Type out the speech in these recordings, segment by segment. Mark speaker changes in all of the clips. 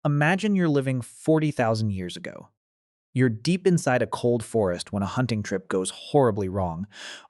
Speaker 1: Imagine you're living 40,000 years ago. You're deep inside a cold forest when a hunting trip goes horribly wrong.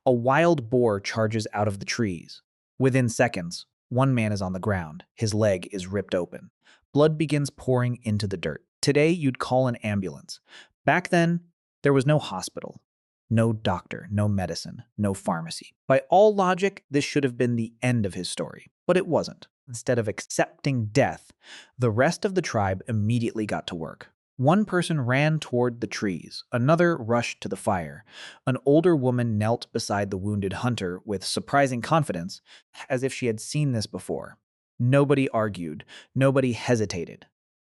Speaker 1: A wild boar charges out of the trees. Within seconds, one man is on the ground. His leg is ripped open. Blood begins pouring into the dirt. Today, you'd call an ambulance. Back then, there was no hospital, no doctor, no medicine, no pharmacy. By all logic, this should have been the end of his story, but it wasn't. Instead of accepting death, the rest of the tribe immediately got to work. One person ran toward the trees, another rushed to the fire. An older woman knelt beside the wounded hunter with surprising confidence, as if she had seen this before. Nobody argued, nobody hesitated.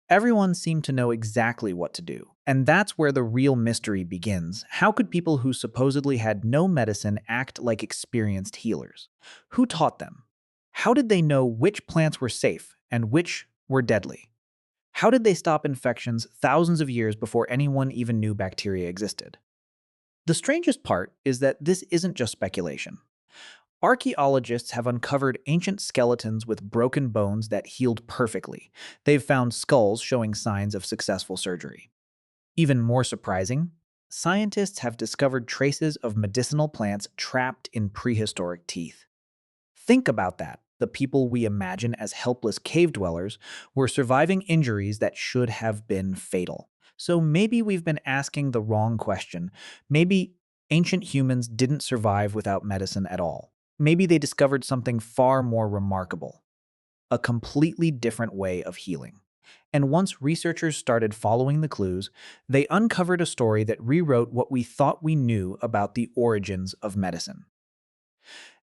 Speaker 1: Everyone seemed to know exactly what to do. And that's where the real mystery begins. How could people who supposedly had no medicine act like experienced healers? Who taught them? How did they know which plants were safe and which were deadly? How did they stop infections thousands of years before anyone even knew bacteria existed? The strangest part is that this isn't just speculation. Archaeologists have uncovered ancient skeletons with broken bones that healed perfectly. They've found skulls showing signs of successful surgery. Even more surprising, scientists have discovered traces of medicinal plants trapped in prehistoric teeth. Think about that. The people we imagine as helpless cave dwellers were surviving injuries that should have been fatal. So maybe we've been asking the wrong question. Maybe ancient humans didn't survive without medicine at all. Maybe they discovered something far more remarkable, a completely different way of healing. And once researchers started following the clues, they uncovered a story that rewrote what we thought we knew about the origins of medicine.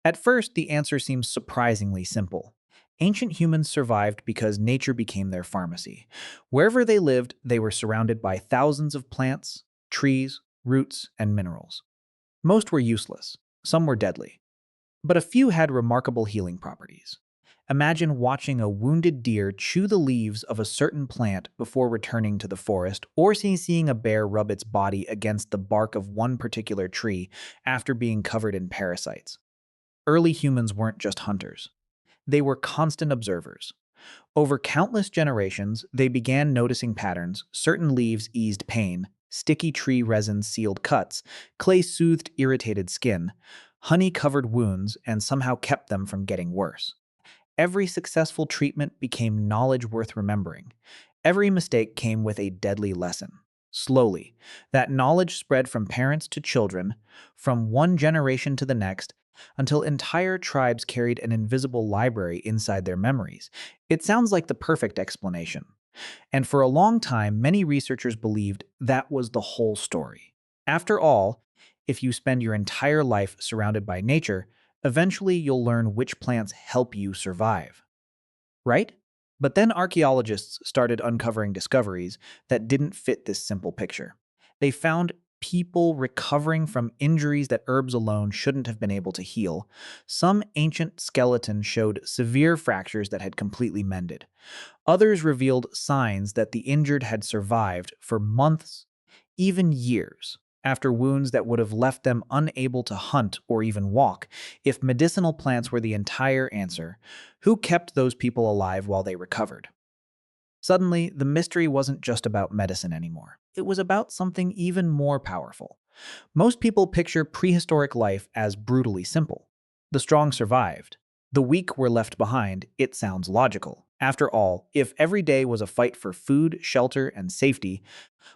Speaker 1: At first, the answer seems surprisingly simple. Ancient humans survived because nature became their pharmacy. Wherever they lived, they were surrounded by thousands of plants, trees, roots, and minerals. Most were useless, some were deadly, but a few had remarkable healing properties. Imagine watching a wounded deer chew the leaves of a certain plant before returning to the forest, or seeing a bear rub its body against the bark of one particular tree after being covered in parasites. Early humans weren't just hunters. They were constant observers. Over countless generations, they began noticing patterns. Certain leaves eased pain, sticky tree resin sealed cuts, clay soothed irritated skin, honey covered wounds, and somehow kept them from getting worse. Every successful treatment became knowledge worth remembering. Every mistake came with a deadly lesson. Slowly, that knowledge spread from parents to children, from one generation to the next, until entire tribes carried an invisible library inside their memories. It sounds like the perfect explanation. And for a long time, many researchers believed that was the whole story. After all, if you spend your entire life surrounded by nature, eventually you'll learn which plants help you survive. Right? But then archaeologists started uncovering discoveries that didn't fit this simple picture. They found people recovering from injuries that herbs alone shouldn't have been able to heal. Some ancient skeletons showed severe fractures that had completely mended. Others revealed signs that the injured had survived for months, even years, after wounds that would have left them unable to hunt or even walk. If medicinal plants were the entire answer, who kept those people alive while they recovered? Suddenly, the mystery wasn't just about medicine anymore. It was about something even more powerful. Most people picture prehistoric life as brutally simple. The strong survived. The weak were left behind. It sounds logical. After all, if every day was a fight for food, shelter, and safety,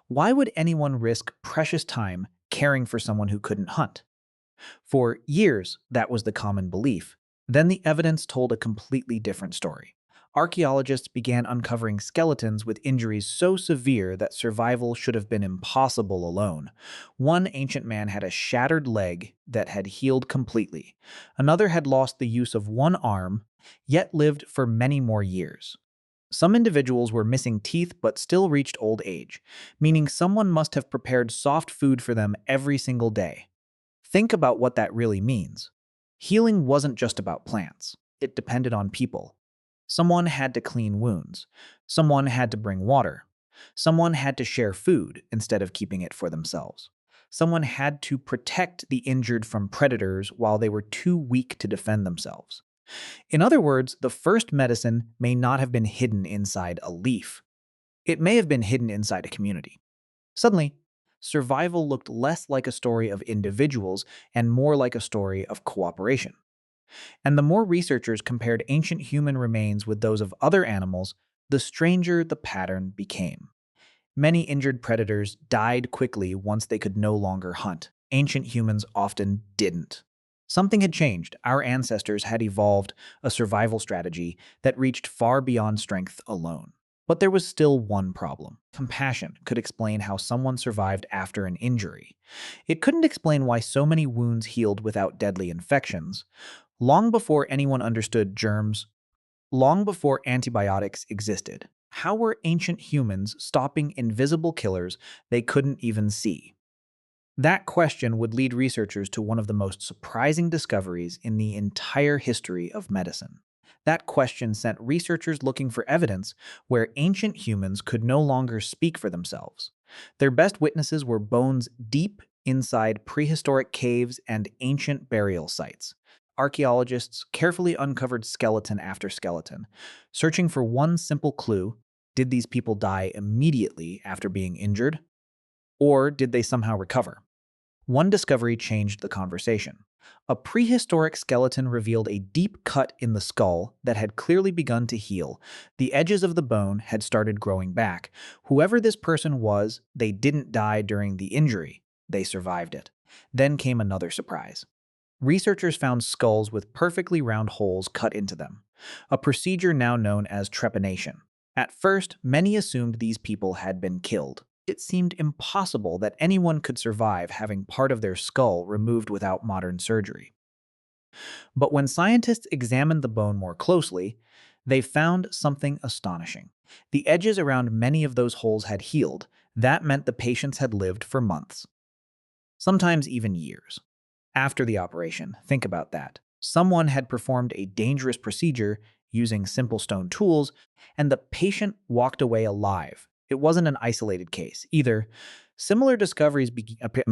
Speaker 1: why would anyone risk precious time caring for someone who couldn't hunt? For years, that was the common belief. Then the evidence told a completely different story. Archaeologists began uncovering skeletons with injuries so severe that survival should have been impossible alone. One ancient man had a shattered leg that had healed completely. Another had lost the use of one arm, yet lived for many more years. Some individuals were missing teeth but still reached old age, meaning someone must have prepared soft food for them every single day. Think about what that really means. Healing wasn't just about plants. It depended on people. Someone had to clean wounds. Someone had to bring water. Someone had to share food instead of keeping it for themselves. Someone had to protect the injured from predators while they were too weak to defend themselves. In other words, the first medicine may not have been hidden inside a leaf. It may have been hidden inside a community. Suddenly, survival looked less like a story of individuals and more like a story of cooperation. And the more researchers compared ancient human remains with those of other animals, the stranger the pattern became. Many injured predators died quickly once they could no longer hunt. Ancient humans often didn't. Something had changed. Our ancestors had evolved a survival strategy that reached far beyond strength alone. But there was still one problem. Compassion could explain how someone survived after an injury. It couldn't explain why so many wounds healed without deadly infections. Long before anyone understood germs, long before antibiotics existed, how were ancient humans stopping invisible killers they couldn't even see? That question would lead researchers to one of the most surprising discoveries in the entire history of medicine. That question sent researchers looking for evidence where ancient humans could no longer speak for themselves. Their best witnesses were bones deep inside prehistoric caves and ancient burial sites. Archaeologists carefully uncovered skeleton after skeleton, searching for one simple clue: did these people die immediately after being injured? Or did they somehow recover? One discovery changed the conversation. A prehistoric skeleton revealed a deep cut in the skull that had clearly begun to heal. The edges of the bone had started growing back. Whoever this person was, they didn't die during the injury. They survived it. Then came another surprise. Researchers found skulls with perfectly round holes cut into them, a procedure now known as trepanation. At first, many assumed these people had been killed. It seemed impossible that anyone could survive having part of their skull removed without modern surgery. But when scientists examined the bone more closely, they found something astonishing. The edges around many of those holes had healed. That meant the patients had lived for months, sometimes even years. After the operation, think about that. Someone had performed a dangerous procedure using simple stone tools, and the patient walked away alive. It wasn't an isolated case either. Similar discoveries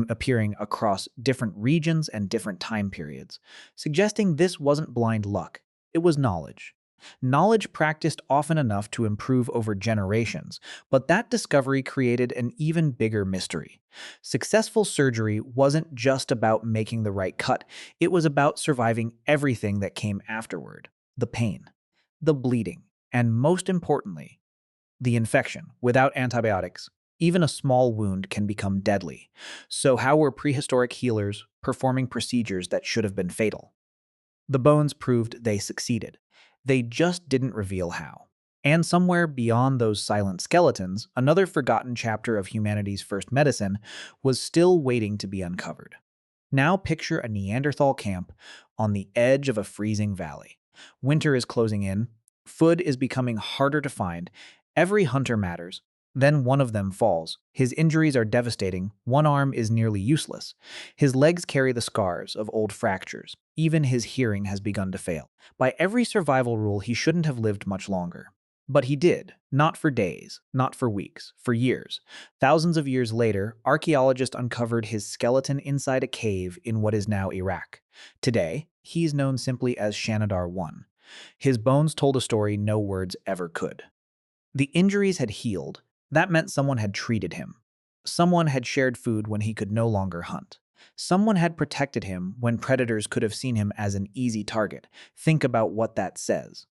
Speaker 1: appearing across different regions and different time periods, suggesting this wasn't blind luck, it was knowledge. Knowledge practiced often enough to improve over generations, but that discovery created an even bigger mystery. Successful surgery wasn't just about making the right cut, it was about surviving everything that came afterward: the pain, the bleeding, and most importantly, the infection. Without antibiotics, even a small wound can become deadly. So, how were prehistoric healers performing procedures that should have been fatal? The bones proved they succeeded. They just didn't reveal how. And somewhere beyond those silent skeletons, another forgotten chapter of humanity's first medicine was still waiting to be uncovered. Now picture a Neanderthal camp on the edge of a freezing valley. Winter is closing in, food is becoming harder to find, every hunter matters. Then one of them falls. His injuries are devastating, one arm is nearly useless. His legs carry the scars of old fractures. Even his hearing has begun to fail. By every survival rule, he shouldn't have lived much longer. But he did, not for days, not for weeks, for years. Thousands of years later, archaeologists uncovered his skeleton inside a cave in what is now Iraq. Today, he's known simply as Shanidar I. His bones told a story no words ever could. The injuries had healed. That meant someone had treated him. Someone had shared food when he could no longer hunt. Someone had protected him when predators could have seen him as an easy target. Think about what that says.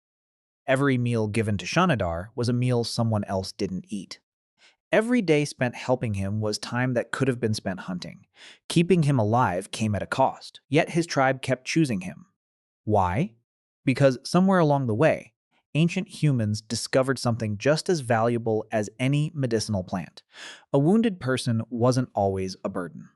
Speaker 1: Every meal given to Shanidar was a meal someone else didn't eat. Every day spent helping him was time that could have been spent hunting. Keeping him alive came at a cost, yet his tribe kept choosing him. Why? Because somewhere along the way, ancient humans discovered something just as valuable as any medicinal plant. A wounded person wasn't always a burden.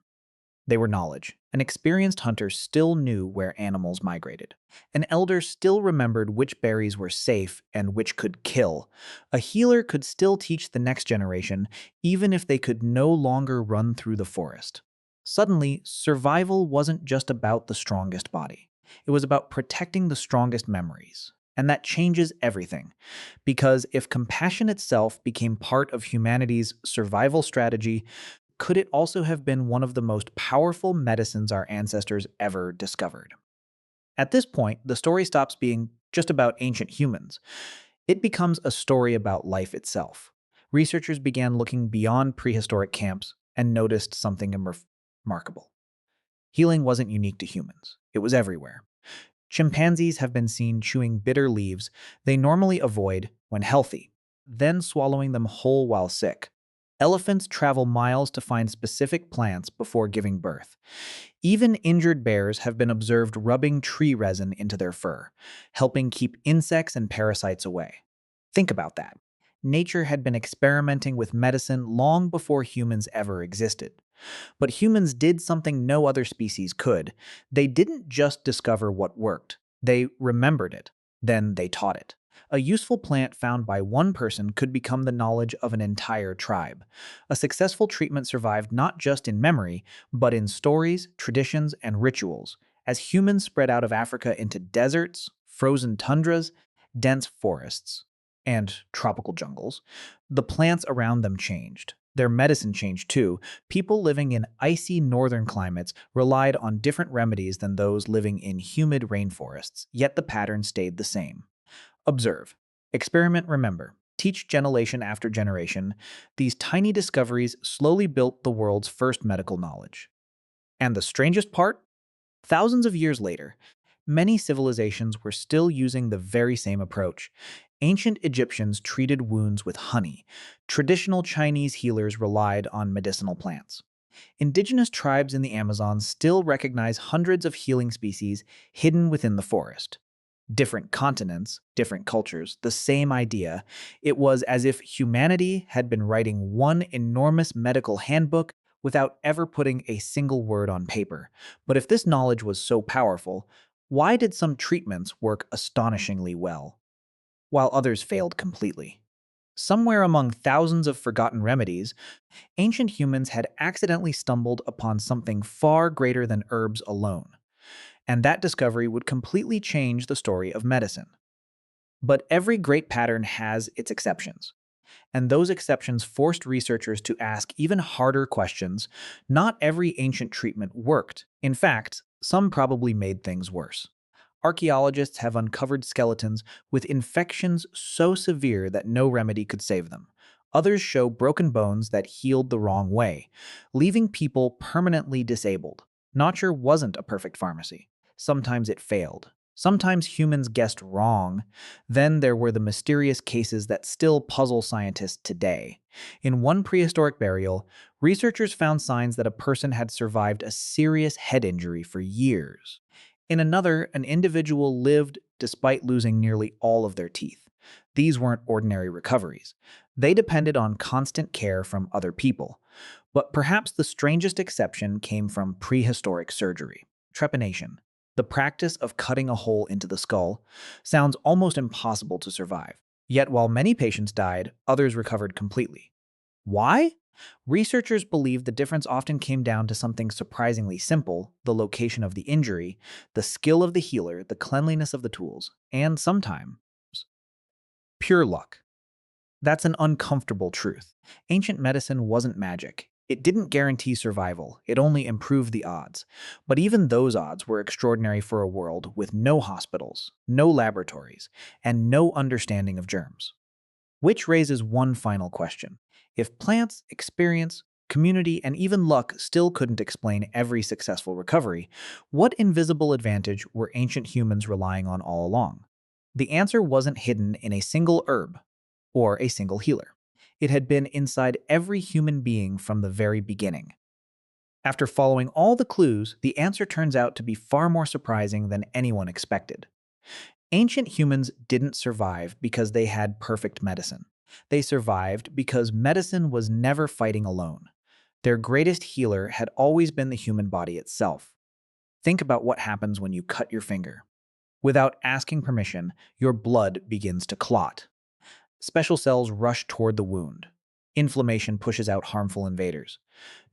Speaker 1: They were knowledge. An experienced hunter still knew where animals migrated. An elder still remembered which berries were safe and which could kill. A healer could still teach the next generation, even if they could no longer run through the forest. Suddenly, survival wasn't just about the strongest body. It was about protecting the strongest memories. And that changes everything. Because if compassion itself became part of humanity's survival strategy, could it also have been one of the most powerful medicines our ancestors ever discovered? At this point, the story stops being just about ancient humans. It becomes a story about life itself. researchers began looking beyond prehistoric camps and noticed something remarkable. Healing wasn't unique to humans, it was everywhere. Chimpanzees have been seen chewing bitter leaves they normally avoid when healthy, then swallowing them whole while sick. Elephants travel miles to find specific plants before giving birth. Even injured bears have been observed rubbing tree resin into their fur, helping keep insects and parasites away. Think about that. Nature had been experimenting with medicine long before humans ever existed. But humans did something no other species could. They didn't just discover what worked, they remembered it. Then they taught it. A useful plant found by one person could become the knowledge of an entire tribe. A successful treatment survived not just in memory, but in stories, traditions, and rituals. As humans spread out of Africa into deserts, frozen tundras, dense forests, and tropical jungles, the plants around them changed. Their medicine changed too. People living in icy northern climates relied on different remedies than those living in humid rainforests, yet the pattern stayed the same. Observe, experiment, remember. Teach generation after generation. These tiny discoveries slowly built the world's first medical knowledge. And the strangest part? Thousands of years later, many civilizations were still using the very same approach. Ancient Egyptians treated wounds with honey. Traditional Chinese healers relied on medicinal plants. Indigenous tribes in the Amazon still recognize hundreds of healing species hidden within the forest. Different continents, different cultures, the same idea. It was as if humanity had been writing one enormous medical handbook without ever putting a single word on paper. But if this knowledge was so powerful, why did some treatments work astonishingly well, while others failed completely? Somewhere among thousands of forgotten remedies, ancient humans had accidentally stumbled upon something far greater than herbs alone. And that discovery would completely change the story of medicine. But every great pattern has its exceptions. And those exceptions forced researchers to ask even harder questions. Not every ancient treatment worked. In fact, some probably made things worse. Archaeologists have uncovered skeletons with infections so severe that no remedy could save them. Others show broken bones that healed the wrong way, leaving people permanently disabled. Nature wasn't a perfect pharmacy. Sometimes it failed. Sometimes humans guessed wrong. Then there were the mysterious cases that still puzzle scientists today. In one prehistoric burial, researchers found signs that a person had survived a serious head injury for years. In another, an individual lived despite losing nearly all of their teeth. These weren't ordinary recoveries. They depended on constant care from other people. But perhaps the strangest exception came from prehistoric surgery. Trepanation, the practice of cutting a hole into the skull, sounds almost impossible to survive. Yet while many patients died, others recovered completely. Why? Researchers believe the difference often came down to something surprisingly simple: the location of the injury, the skill of the healer, the cleanliness of the tools, and sometimes pure luck. That's an uncomfortable truth. Ancient medicine wasn't magic. It didn't guarantee survival, it only improved the odds. But even those odds were extraordinary for a world with no hospitals, no laboratories, and no understanding of germs. Which raises one final question. If plants, experience, community, and even luck still couldn't explain every successful recovery, what invisible advantage were ancient humans relying on all along? The answer wasn't hidden in a single herb or a single healer. It had been inside every human being from the very beginning. After following all the clues, the answer turns out to be far more surprising than anyone expected. Ancient humans didn't survive because they had perfect medicine. They survived because medicine was never fighting alone. Their greatest healer had always been the human body itself. Think about what happens when you cut your finger. Without asking permission, your blood begins to clot. Special cells rush toward the wound. Inflammation pushes out harmful invaders.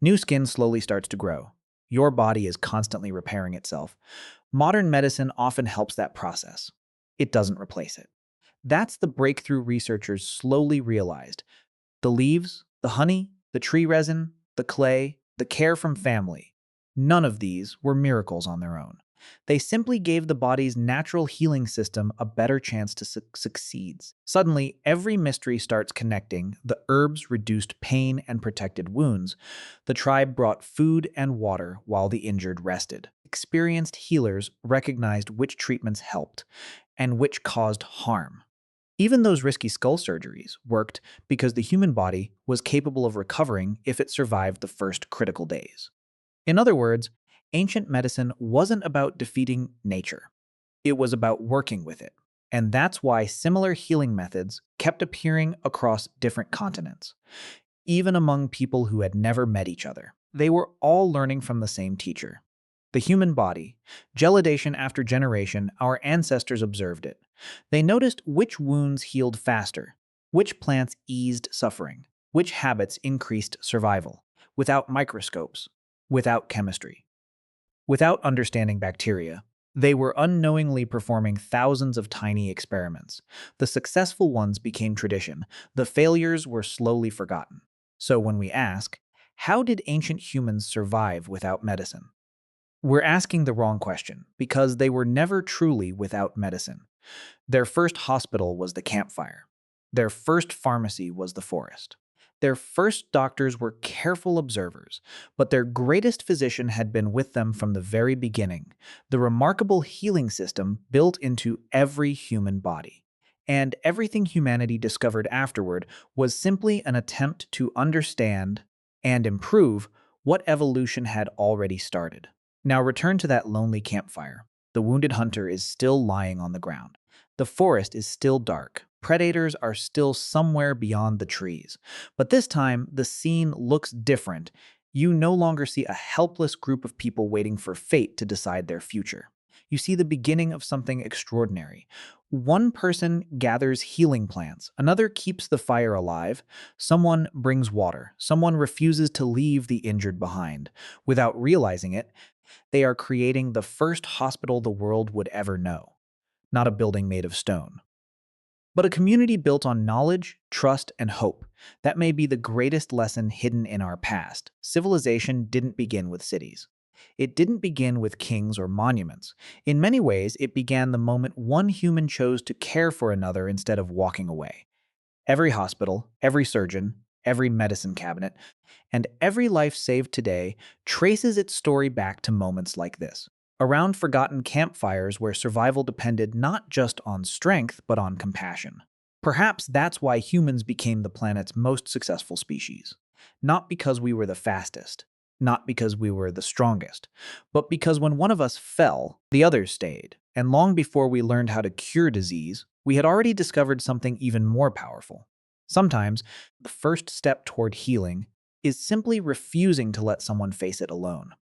Speaker 1: New skin slowly starts to grow. Your body is constantly repairing itself. Modern medicine often helps that process. It doesn't replace it. That's the breakthrough researchers slowly realized. The leaves, the honey, the tree resin, the clay, the care from family. None of these were miracles on their own. They simply gave the body's natural healing system a better chance to succeed. Suddenly, every mystery starts connecting. The herbs reduced pain and protected wounds. The tribe brought food and water while the injured rested. Experienced healers recognized which treatments helped and which caused harm. Even those risky skull surgeries worked because the human body was capable of recovering if it survived the first critical days. In other words, ancient medicine wasn't about defeating nature. It was about working with it. And that's why similar healing methods kept appearing across different continents, even among people who had never met each other. They were all learning from the same teacher. The human body, gelidation after generation, our ancestors observed it. They noticed which wounds healed faster, which plants eased suffering, which habits increased survival, without microscopes, without chemistry, without understanding bacteria. They were unknowingly performing thousands of tiny experiments. The successful ones became tradition. The failures were slowly forgotten. So when we ask, how did ancient humans survive without medicine? We're asking the wrong question, because they were never truly without medicine. Their first hospital was the campfire. Their first pharmacy was the forest. Their first doctors were careful observers, but their greatest physician had been with them from the very beginning, the remarkable healing system built into every human body. And everything humanity discovered afterward was simply an attempt to understand and improve what evolution had already started. Now return to that lonely campfire. The wounded hunter is still lying on the ground. The forest is still dark. Predators are still somewhere beyond the trees. But this time, the scene looks different. You no longer see a helpless group of people waiting for fate to decide their future. You see the beginning of something extraordinary. One person gathers healing plants, another keeps the fire alive, someone brings water, someone refuses to leave the injured behind. Without realizing it, they are creating the first hospital the world would ever know. Not a building made of stone, but a community built on knowledge, trust, and hope. That may be the greatest lesson hidden in our past. Civilization didn't begin with cities. It didn't begin with kings or monuments. In many ways, it began the moment one human chose to care for another instead of walking away. Every hospital, every surgeon, every medicine cabinet, and every life saved today traces its story back to moments like this, around forgotten campfires where survival depended not just on strength but on compassion. Perhaps that's why humans became the planet's most successful species. Not because we were the fastest, not because we were the strongest, but because when one of us fell, the others stayed. And long before we learned how to cure disease, we had already discovered something even more powerful. Sometimes, the first step toward healing is simply refusing to let someone face it alone.